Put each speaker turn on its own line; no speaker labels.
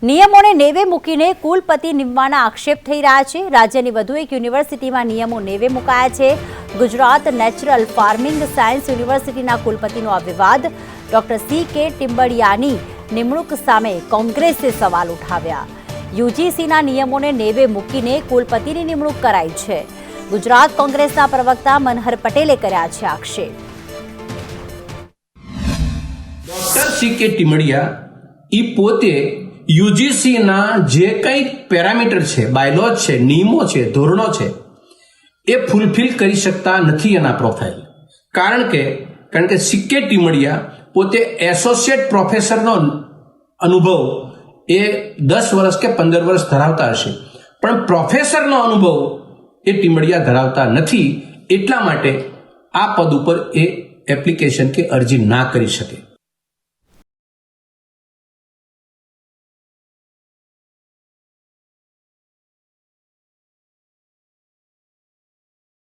નિયમોને નેવે મૂકીને કુલપતિ નિમવાના આક્ષેપ થઈ રહ્યા છે। રાજ્યની વધુ એક યુનિવર્સિટીમાં નિયમો નેવે મુકાયા છે। ગુજરાત નેચરલ ફાર્મિંગ સાયન્સ યુનિવર્સિટીના કુલપતિનો આ વિવાદ। ડોક્ટર સી.કે. ટિમ્બડિયાની નિમણૂક સામે કોંગ્રેસે સવાલ ઉઠાવ્યા। યુજીસીના નિયમોને નેવે મૂકીને કુલપતિની નિમણૂક કરાઈ છે। ગુજરાત કોંગ્રેસના પ્રવક્તા મનહર પટેલે કર્યા છે આક્ષેપ।
ડોક્ટર સી.કે. ટિમ્બડિયા ઈ પોતે યુજીસીના જે કંઈ પેરામીટર છે, બાયલોજ છે, નિયમો છે, ધોરણો છે એ ફૂલફિલ કરી શકતા નથી એના પ્રોફાઇલ। કારણ કે સી.કે. ટિમ્બડિયા પોતે એસોસિએટ પ્રોફેસરનો અનુભવ એ 10 વર્ષ કે 15 વર્ષ ધરાવતા હશે, પણ પ્રોફેસરનો અનુભવ એ ટિમ્બડિયા ધરાવતા નથી। એટલા માટે આ પદ ઉપર એ એપ્લિકેશન કે અરજી ના કરી શકે।